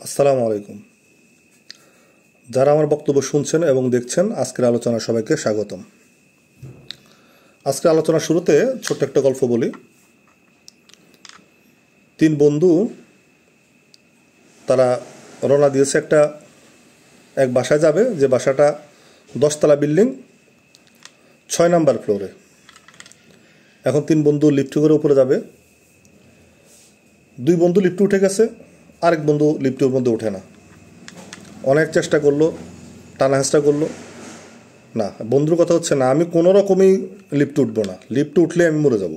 আসসালামু আলাইকুম। যারা আমার বক্তব্য শুনছেন এবং দেখছেন, আজকের আলোচনা সবাইকে স্বাগতম। আজকের আলোচনার শুরুতে ছোট্ট একটা গল্প বলি। তিন বন্ধু তারা রওনা দিয়েছে এক বাসায় যাবে, যে বাসাটা 10তলা বিল্ডিং, 6 নাম্বার ফ্লোরে। এখন তিন বন্ধু লিফটে করে উপরে যাবে। দুই বন্ধু লিফটে উঠে গেছে, আরেক বন্ধু লিফটের মধ্যে ওঠে না। অনেক চেষ্টা করলো, টানা হেঁচড়া করলো, না। বন্ধুর কথা হচ্ছে না, আমি কোনো রকমই লিফটে উঠবো না, লিফটে উঠলে আমি মরে যাব।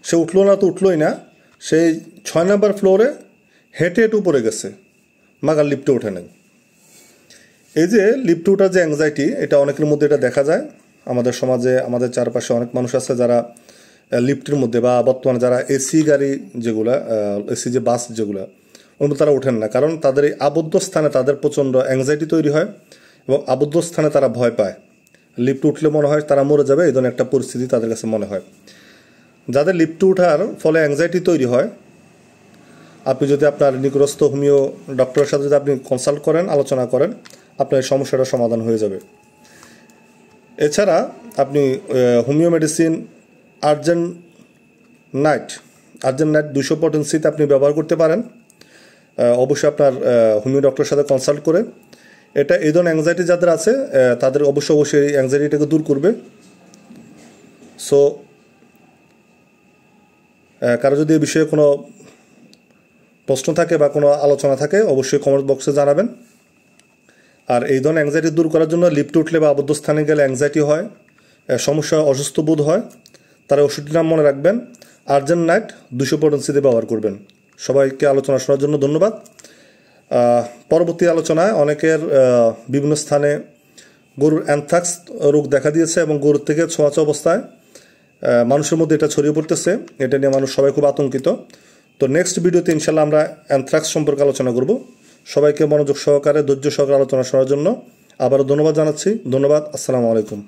সে উঠলো না তো উঠলোই না, সেই 6 নাম্বার ফ্লোরে হেঁটে হেঁটে উপরে গেছে, মাগার লিফটে ওঠে নাই। এই যে লিফটে ওঠার যে অ্যাংজাইটি, এটা অনেকের মধ্যে এটা দেখা যায়। আমাদের সমাজে, আমাদের চারপাশে অনেক মানুষ আছে যারা লিফটের মধ্যে, বা বর্তমানে যারা এসি গাড়ি যেগুলা, এসি যে বাস যেগুলা, ওর মধ্যে তারা ওঠেন না। কারণ তাদের এই আবদ্ধ স্থানে তাদের প্রচণ্ড অ্যাংজাইটি তৈরি হয় এবং আবদ্ধ স্থানে তারা ভয় পায়। লিফটে উঠলে মনে হয় তারা মরে যাবে, এই ধরনের একটা পরিস্থিতি তাদের কাছে মনে হয়। যাদের লিফটে ওঠার ফলে অ্যাংজাইটি তৈরি হয়, আপনি যদি আপনার নিকটস্থ হোমিও ডক্টরের সাথে যদি আপনি কনসাল্ট করেন, আলোচনা করেন, আপনার এই সমস্যাটা সমাধান হয়ে যাবে। এছাড়া আপনি হোমিও মেডিসিন আর্জেন্ট নাইট 200 পটেন্সিতে আপনি ব্যবহার করতে পারেন, অবশ্যই আপনার হোমিও ডক্টরের সাথে কনসাল্ট করে। এটা এই ধরনের অ্যাংজাইটি যাদের আছে তাদের অবশ্যই এই অ্যাংজাইটিটাকে দূর করবে। সো কারো যদি এই বিষয়ে কোনো প্রশ্ন থাকে বা কোনো আলোচনা থাকে, অবশ্যই কমেন্ট বক্সে জানাবেন। আর এই ধরনের অ্যাংজাইটি দূর করার জন্য লিফটে উঠলে বা আবদ্ধ স্থানে গেলে অ্যাংজাইটি হয়, সমস্যা, অসুস্থ বোধ হয়, তারা ওষুধটির নাম মনে রাখবেন, আর্জেন্ট নাইট 200 পটেন্সিতে ব্যবহার করবেন। সবাইকে আলোচনা শোনার জন্য ধন্যবাদ। পরবর্তী আলোচনায় অনেকের বিভিন্ন স্থানে গরুর অ্যানথ্রাক্স রোগ দেখা দিয়েছে এবং গরুর থেকে ছোঁয়াচে অবস্থায় মানুষের মধ্যে এটা ছড়িয়ে পড়তেছে। এটা নিয়ে মানুষ সবাই খুব আতঙ্কিত। তো নেক্সট ভিডিওতে ইনশাল্লাহ আমরা অ্যানথ্রাক্স সম্পর্কে আলোচনা করব। সবাইকে মনোযোগ সহকারে, ধৈর্য সহকারে আলোচনা শোনার জন্য আবারও ধন্যবাদ জানাচ্ছি। ধন্যবাদ। আসসালামু আলাইকুম।